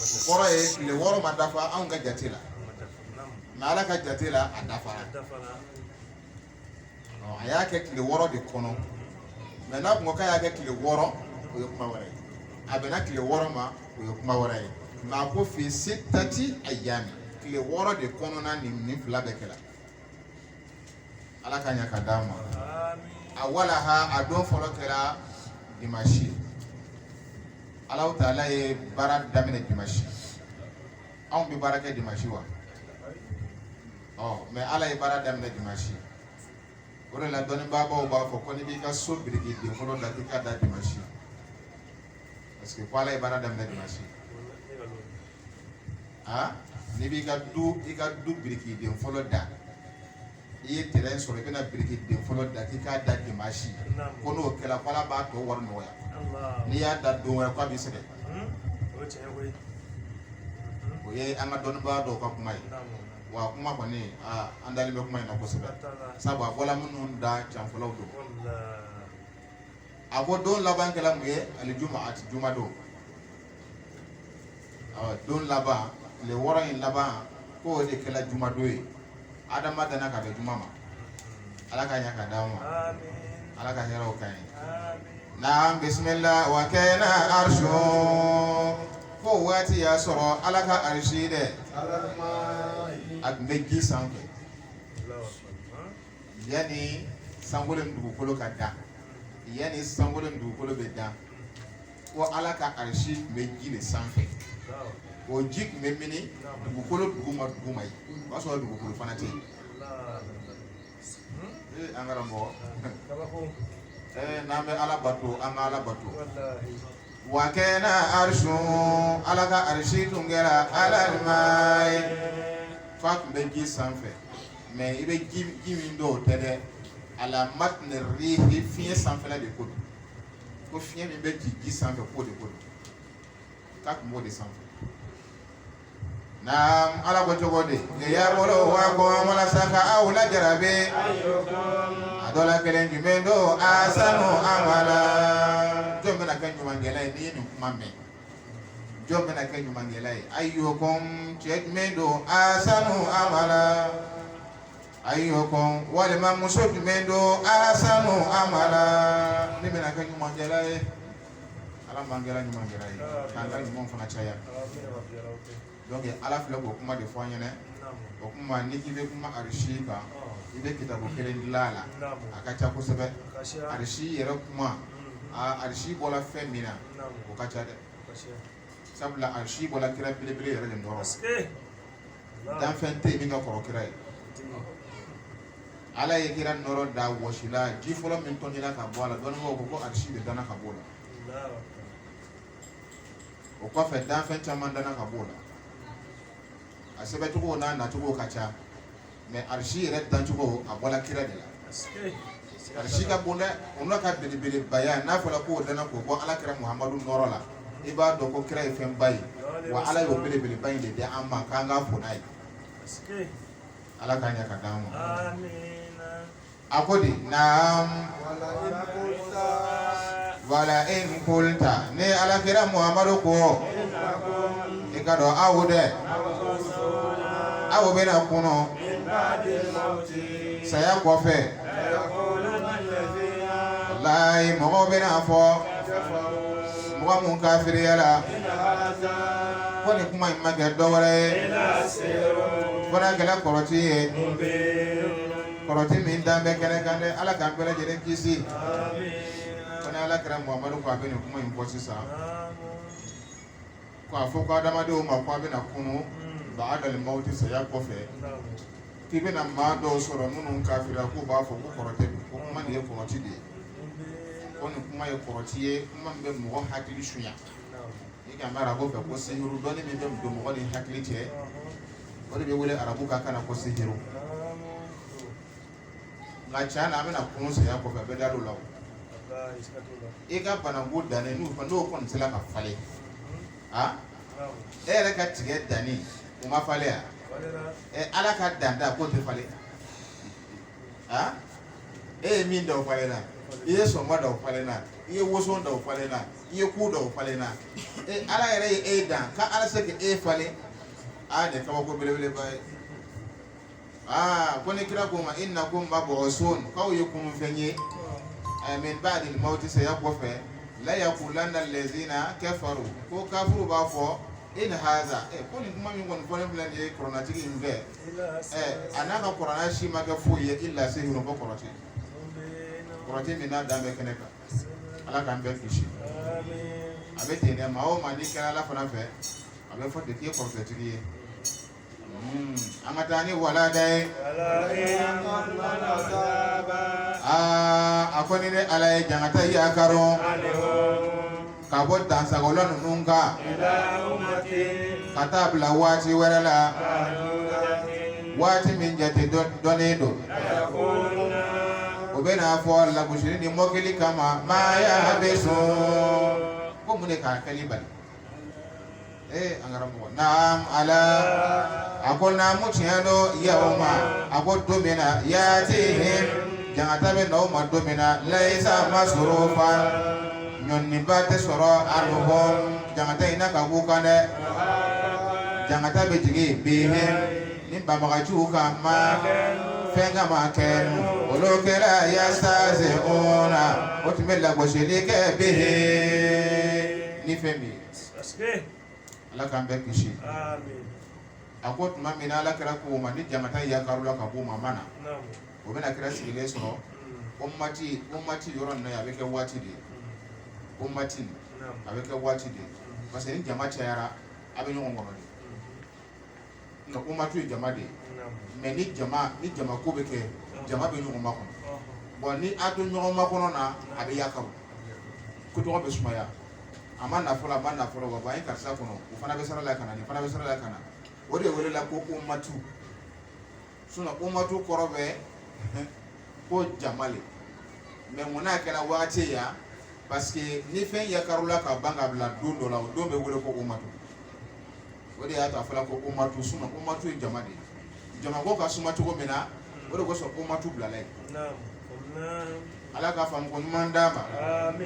kɔrɔ ye tile 6 ma dafa anw ka jate la mais Ala ka jate la a dafara a y'a kɛ tile 6 de kɔnɔ mais n'a kun ko k'a y'a kɛ tile 6 o ye kuma wɛrɛ ye a bɛnna tile 6 ma o ye kuma wɛrɛ ye mais a ko fi sittati ayyami tile 6 de kɔnɔna nin fila bɛɛ kɛra Ala ka ɲa ka d'a ma a walaha a don fɔlɔ kɛra dimanche Alahu Taala ye baara daminɛ dimanche anw bɛ baara kɛ dimanche wa mais Ala ye baara daminɛ dimanche o de la dɔnnibagaw b'a fɔ ko n'i b'i ka so biriki den fɔlɔ da k'i k'a da dimanche parce que ko Ala ye baara daminɛ dimanche n'i b'i ka du biriki den fɔlɔ da i ye terrain sɔrɔ i bɛna biriki den fɔlɔ da k'i k'a da dimanche ko n'o kɛra ko Ala b'a tɔ wari nɔgɔya n'i y'a da don wɛrɛ k'a b'i sɛgɛn o ye an ka dɔnnibaga dɔw ka kuma ye wa kuma kɔni an dalen bɛ kuma in na kosɛbɛ sabu a bɔla minnu da canfɔlaw don a ko don laban kɛla mun ye alijuma juma don don laban tile 6 in laban ko o de kɛla juma don ye adama dana ka bɛ juma ma Ala ka ɲa ka d'anw ma Ala ka hɛrɛw k'an ye naam bismillah wa kana arshu ko waati y'a sɔrɔ Ala ka arshi dɛ a tun bɛ ji sanfɛ yani sankolon dugukolo ka da yani sankolon dugukolo bɛ da ko Ala ka arshi tun bɛ ji de sanfɛ o ji tun bɛ mini dugukolo duguma ye o y'a sɔrɔ dugukolo fana tɛ yen an karamɔgɔ n'an bɛ Ala bato an ka Ala bato wa kana arshu Ala ka arshi tun kɛra alal maa'i fa tun bɛ ji sanfɛ mais i bɛ ji min dɔw tɛ dɛ ala matni rihi fiɲɛ sanfɛla de ko don ko fiɲɛ min bɛ ji sanfɛ ko de ko don k'a tun b'o de sanfɛ naam Ala ko cogo di liyabluwakum wa ko walasa ka aw lajarabi a dɔ la kelen jumɛn don ahsanu amala jɔn bɛna kɛ ɲumankɛla ye n'i ye nin kuma mɛn jɔn bɛna kɛ ɲumankɛla ye ayyukum cɛ jumɛn don ahsanu amala ayyukum walima muso jumɛn don ahsanu amala ne bɛna kɛ ɲumankɛla ye Ala m'an kɛra ɲumankɛla ye k'an ka ɲumanw fana caya donc Ala filɛ k'o kuma de fɔ an ɲɛna o kuma ni k'i bɛ kuma arshi kan i bɛ kitabu kelen dilan a la a ka ca kosɛbɛ arshi yɛrɛ kuma arshi bɔla fɛn min na o ka ca dɛ sabula arshi bɔla kira belebele yɛrɛ de nɔrɔ danfɛn tɛ min ka kɔrɔ kira ye Ala ye kira nɔrɔ da wɔsila ji fɔlɔ min tɔnjɛla ka bɔ a la dɔnnibagaw ko arshi de danna ka bɔ o la o kɔfɛ danfɛn caman danna ka bɔ o la a sɛbɛcogo n'a nacogo ka ca mais arshi yɛrɛ dancogo a bɔla kira de la arshi ka bon dɛ o n'a ka belebelebaya n'a fɔra k'o danna k'o bɔ Ala kira Muhamadu nɔrɔ la i b'a dɔn ko kira ye fɛn ba ye wa Ala y'o belebeleba in de di an ma k'an k'a fo n'a ye Ala k'a ɲa ka d'an ma a ko di naam wala in kulta ne Ala kira Muhamadu ko i ka dɔn aw dɛ aw bɛna kɔnɔ saya kɔfɛ wallahi mɔgɔw bɛna fɔ mɔgɔ mun kafiriyala ko nin kuma in ma kɛ dɔwɛrɛ ye ko n'a kɛla kɔrɔti ye kɔrɔti min dan bɛ kɛnɛ kan dɛ Ala k'an bɛɛ lajɛlen kisi ko ni Ala kɛra Muhamadu ko a bɛ nin kuma in fɔ sisan ko a fɔ ko adamadenw ma ko a bɛna kunu ba'adal mawti saya kɔfɛ k'i bɛna maa dɔw sɔrɔ minnu kafira k'u b'a fɔ ko kɔrɔtɛ don ko kuma nin ye kɔrɔti de ye ko nin kuma ye kɔrɔti ye kuma min bɛ mɔgɔ hakili suɲa i kan bɛ arabu fɛ ko sihiru dɔnni min bɛ don mɔgɔ ni hakili cɛ o de bɛ wele arabu ka kan na ko sihiru nka tiɲɛ na an bɛna kunu saya kɔfɛ a bɛ da l'o la o i ka bananku dannen n'o kɔni sera ka falen e yɛrɛ ka tigɛ danni o ma falen ya Ala ka danda k'o tɛ falen e ye min da o falen na Iye sɔngɔ da o falen na, iye woson da o falen na, iye ku da o falen na. Ala yɛrɛ ye e dan, ka Ala se ka e falen. Nin ye kabako belebeleba ye. Ko ni kira ko ma innakum mab'usun k'aw ye kununfɛn ye. Min ba'dil mawti saya kɔfɛ la yaqulanna allazina kafaru ko kafuru b'a fɔ in haza ko nin kuma min kɔni fɔlen filɛ nin ye kuranatigi in fɛ a n'a ka kuranna si ma kɛ foyi ye illa sihrun fɔ kɔrɔtɛ min n'a dan bɛ kɛnɛ kan Ala k'an bɛɛ kisi a bɛ ten dɛ maa o maa n'i kɛra Ala fana fɛ a bɛ fɔ de k'i ye kɔrɔtɛtigi ye an ka taa ni walada ye a ko ni ne Ala ye jangata yakaron ka bɔ dansagola ninnu kan ka taa bila waati wɛrɛ la waati min jate dɔnnen don o bɛ n'a fɔ lagosili ni mɔkili kama maaya bɛ sɔn ko mun de k'a kɛli bali an karamɔgɔ naam ala a ko naamu tiɲɛ don yawma a ko don min na yaatihim jangata bɛ na o ma don min na layisa masrufan ɲɔniba tɛ sɔrɔ anuhum jangata in na ka k'u kan dɛ jangata bɛ jigin bihim ni banbagaciw kan ma fɛn ka ma kɛ olu kɛra yastazi'una o tun bɛ lagosili kɛ bihi ni fɛn min ye Ala k'an bɛɛ kisi a ko tuma min na Ala kɛra k'o ma ni jangata yakarula ka b'o ma mana o bɛna kira sigilen sɔrɔ ummati yɔrɔ nin na a bɛ kɛ waati de ye ummati a bɛ kɛ waati de ye parce que ni jama cayara a bɛ ɲɔgɔn kɔnɔ de nka ummatu ye jama de ye mais ni jama ko bɛ kɛ jama bɛ ɲɔgɔn makɔnɔ bon ni a to ɲɔgɔn makɔnɔ na a bɛ yakaru ko tɔgɔ bɛ sumaya a ma nafolo wa ba ye karisa kɔnɔ o fana bɛ sara la ka na ni fana bɛ sara la ka na o de welela ko ummatu ummatu kɔrɔ bɛ ko jama le mais mun n'a kɛra waati ya parce que ni fɛn yakarula ka ban ka bila don dɔ la o don bɛ wele ko ummatu o de y'a to a fɔra ko ummatu ummatu ye jama de ye jama ko ka suma cogo min na o de kosɔn ummatu bilala ye Ala ka faamu ko ɲuman d'a ma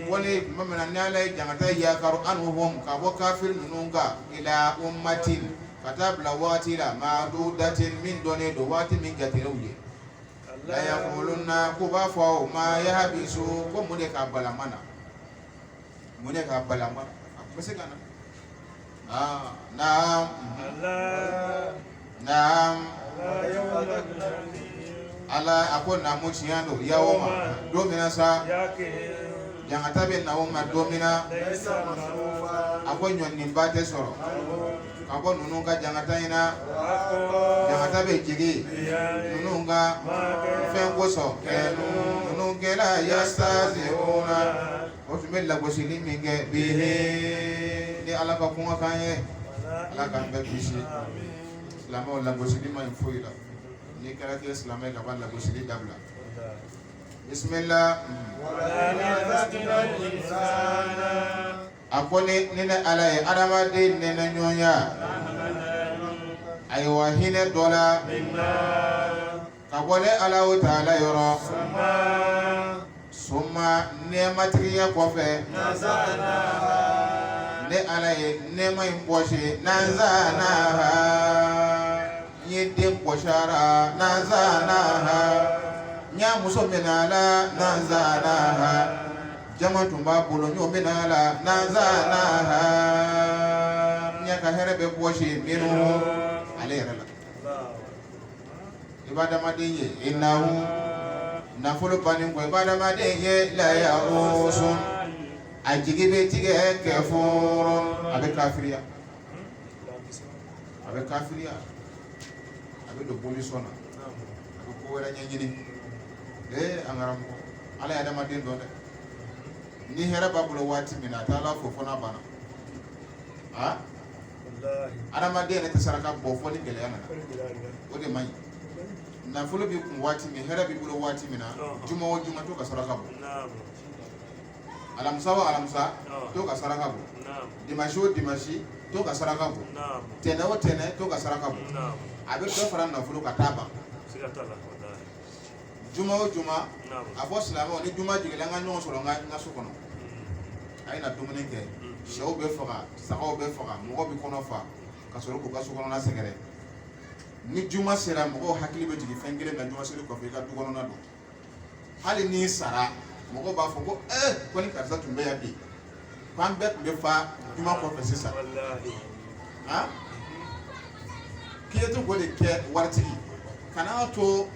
ko ni tuma min na ni Ala ye jangata yakaru anhum ka bɔ kafiri ninnu kan ila ummatin ka taa bila waati la ma'dudatin min dɔnnen don waati min jaterew ye la yaquluna ko b'a fɔ ma yahbisu ko mun de k'a balama na mun de k'a balama a tun bɛ se ka na naam Ala a ko naamu tiɲɛ don yawma don min na sa jangata bɛ na o ma don min na a ko ɲɔniba tɛ sɔrɔ ka bɔ ninnu ka jangata in na jangata bɛ jigin ninnu ka fɛn kosɔn ninnu kɛra yastazi'una o tun bɛ lagosili min kɛ bihi ni Ala ka kumakan ye Ala k'an bɛɛ kisi silamɛw lagosili ma ɲi foyi la ni kɛra kɛ silamɛ ka ban lagosili dabila bismillah a ko ni ne Ala ye adamaden nɛnɛ ɲɔgɔnya ayiwa hinɛ dɔ la ka bɔ ne Alahu Taala yɔrɔ summa nɛɛmatigiya kɔfɛ ne Ala ye nɛɛma in bɔsi nanzanaha n ye den bɔsara nanzanaha n y'a muso minɛ a la nanzanaha jama tun b'a bolo n y'o minɛ a la nanzanaha n y'a ka hɛrɛ bɛ bɔsi minnu ale yɛrɛ la i b'a adamaden ye innahu nafolo bannen kɔ i b'a adamaden ye la ya'usun a jigi bɛ tigɛ kɛ fɔrɔ a bɛ kafiriya a bɛ don bolisɔn na a bɛ ko wɛrɛ ɲɛɲini an karamɔgɔ Ala ye adamaden dɔn dɛ ni hɛrɛ b'a bolo waati min na a t'a la fo fɔ n'a banna adamaden yɛrɛ tɛ saraka bɔ fɔ ni gɛlɛya nana o de man ɲi nafolo b'i kun waati min hɛrɛ b'i bolo waati min na juma o juma to ka saraka bɔ alamisa o alamisa to ka saraka bɔ dimanche o dimanche to ka saraka bɔ tɛnɛ o tɛnɛ to ka saraka bɔ a bɛ dɔ fara nafolo ka taa ban juma o juma a fɔ silamɛw ni juma jigila an ka ɲɔgɔn sɔrɔ n ka so kɔnɔ a ye na dumuni kɛ sɛw bɛ faga sagaw bɛ faga mɔgɔ bɛ kɔnɔ fa ka sɔrɔ k'u ka so kɔnɔna sɛgɛrɛ ni juma sera mɔgɔw hakili bɛ jigin fɛn kelen na juma seli kɔfɛ i ka du kɔnɔna don hali n'i sara mɔgɔw b'a fɔ ko ko ni karisa tun bɛ yan bi k'an bɛɛ tun bɛ fa juma kɔfɛ sisan k'i ye to k'o de kɛ waritigi kana to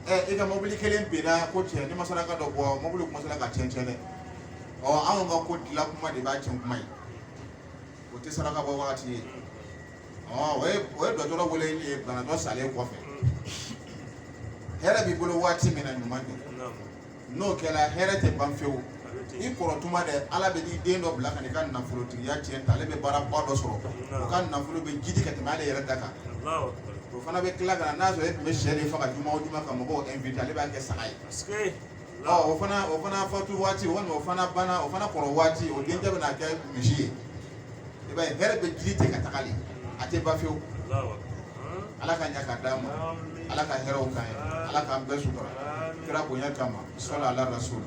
i ka mobili kelen binna ko cɛ ni ma saraka dɔ bɔ mobili commencera ka tiɲɛ tiɲɛ dɛ anw ka ko dilan kuma de b'a tiɲɛ kuma ye o tɛ saraka bɔ wagati ye o ye dɔgɔtɔrɔ wele banatɔ salen kɔfɛ hɛrɛ b'i bolo waati min na ɲuman kɛ n'o kɛra hɛrɛ tɛ ban fewu i kɔrɔ tuma dɛ ala bɛ di den dɔ bila ka n'i ka nafolotigiya tiɲɛ ta ale bɛ baaraba dɔ sɔrɔ o ka nafolo bɛ jidi ka tɛmɛ ale yɛrɛ da kan o fana bɛ tila ka na n'a sɔrɔ e tun bɛ sɛ de faga juma o juma ka mɔgɔw invité ale b'a kɛ saga ye o fana fatu waati walima o fana banna o fana kɔrɔ waati o denkɛ bɛ na kɛ misi ye i b'a ye hɛrɛ bɛ jidi ten ka tagali a tɛ ban fewu ala ka ɲa ka d'a ma ala ka hɛrɛw k'an ye ala k'an bɛɛ sutura kira bonya kama sɔla ala rasul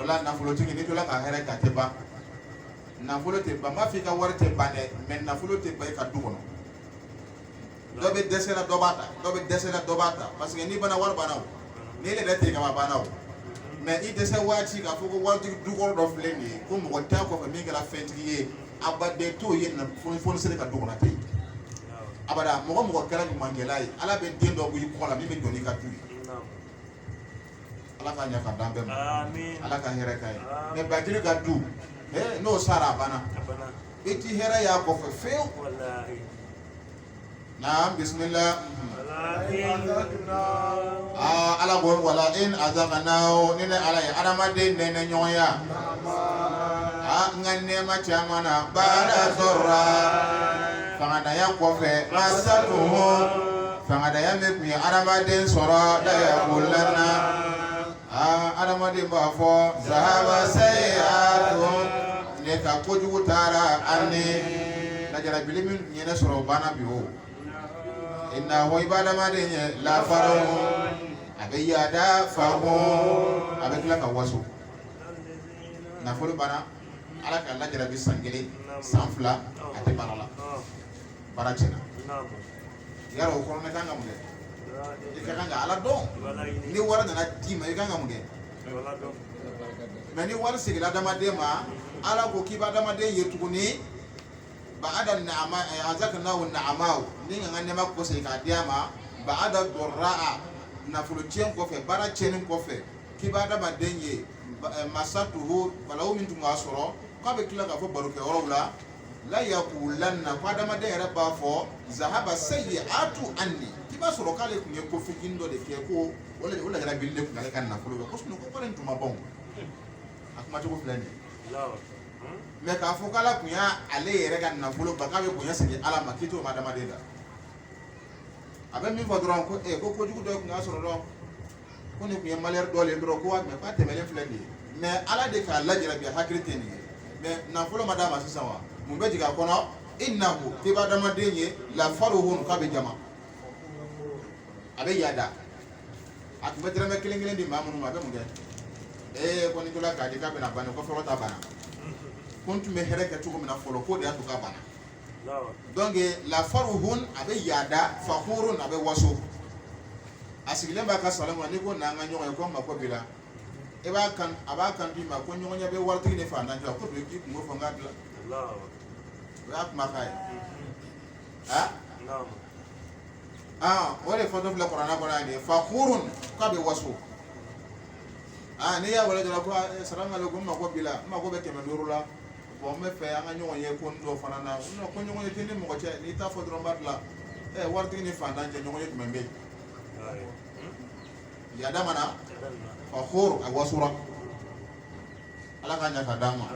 o la nafolotigi n'i tola ka hɛrɛ k'a tɛ ban nafolo tɛ ban n b'a fɔ i ka wari tɛ ban dɛ mɛ nafolo tɛ ban i ka du kɔnɔ dɔ bɛ dɛsɛ la dɔ b'a ta dɔ bɛ dɛsɛ la dɔ b'a ta parce que n'i banna wari banna o n'i yɛrɛ tɛ kama banna o mɛ i dɛsɛ waati k'a fɔ ko waritigi dukɔrɔ dɔ filɛ nin ye ko mɔgɔ t'a kɔfɛ min kɛra fɛntigi ye abaden t'o ye fonisere ka du kɔnɔ ten abada mɔgɔ kɛra ɲumankɛla ye ala bɛ den dɔ bɔ i kɔ la min bɛ jɔ n'i ka du ye ala ka ɲa ka d'an bɛɛ ma ala ka hɛrɛ k'a ye mɛ bajiri ka du n'o sara a banna i ti hɛrɛ y'a kɔfɛ fewu naam bismillah ala ko wala in azaqnahu ni ne ala ye adamaden nɛnɛ ɲɔgɔnya n ka nɛɛma caman na baada sɔrɔla fangadaya kɔfɛ masatuhu fangadaya min tun ye adamaden sɔrɔ layakulanna adamaden b'a fɔ zahaba sayiatu ne ka kojugu taara ani lajarabili min tun ye ne sɔrɔ o banna bi o innahu i b'a adamaden ye lafarahu a bɛ yaada fahu a bɛ tila ka waso nafolo banna ala ka lajarabi san 1 san 2 a tɛ baara la baara tiɲɛna yala o kɔrɔ ne kan ka mun kɛ i ka kan ka ala dɔn ni wari nana d'i ma i kan ka mun kɛ mɛ ni wari segila adamaden ma ala ko k'i bɛ adamaden ye tuguni ba'ada azaqnahu na'amahu ni ka nɛɛma kɔsegin k'a di a ma ba'ada dɔrra'a nafolo tiɲɛ kɔfɛ baara tiɲɛni kɔfɛ k'i bɛ adamaden ye masatuhu balawu min tun b'a sɔrɔ k'a bɛ tila k'a fɔ barokɛyɔrɔw la la yakulanna ko adamaden yɛrɛ b'a fɔ zahaba sayiatu anni k'i b'a sɔrɔ k'ale tun ye ko fitinin dɔ de kɛ ko o lajara bili de tun ale ka nafolo bɛ ko sinɔn ko wari in tun ma ban a kuma cogo filɛ nin ye mɛ k'a fɔ k'ala tun y'ale yɛrɛ ka nafolo ba k'a bɛ bonya segin ala ma k'i t'o ma adamaden da a bɛ min fɔ dɔrɔn ko ko kojugu dɔ tun y'a sɔrɔ dɔrɔn ko nin tun ye maliyɛri dɔ le dɔrɔn ko wa mɛ k'a tɛmɛlen filɛ nin ye mɛ ala de k'a lajarabi hakili tɛ nin ye mɛ nafolo ma d'a ma sisan wa mun bɛ jigin a kɔnɔ innahu k'i bɛ adamaden ye lafaruhu k'a bɛ jama a bɛ yaada a tun bɛ dɛrɛmɛ kelen kelen di maa minnu ma a bɛ mun kɛ ko nin tola k'a di k'a bɛna banni ko fɔlɔ ta banna ko n tun bɛ hɛrɛ kɛ cogo min na fɔlɔ k'o de y'a to k'a banna donc lafaruhu a bɛ yaada fakhurun a bɛ waso a sigilen b'a ka salon kɔnɔ n'i ko n'an ka ɲɔgɔn ye ko n mako b'i la a b'a kan d'i ma ko ɲɔgɔnya bɛ waritigi ni fantan cɛ ko k'i kun fɔ n k'a dilan o y'a kuma k'a ye o de fɔtɔ filɛ kuranna kɔnɔ yan de fakhurun k'a bɛ waso n'i y'a wele dɔrɔn ko salamalekun n mako b'i la n mako bɛ 500 la bon n bɛ fɛ an ka ɲɔgɔn ye ko n dɔ fana na ko ɲɔgɔn ye tɛ ni mɔgɔ cɛ n'i t'a fɔ dɔrɔn n b'a dilan waritigi ni fantan cɛ ɲɔgɔn ye jumɛn bɛ yen yaada mana fakhur a wasura ala ka ɲa ka d'an ma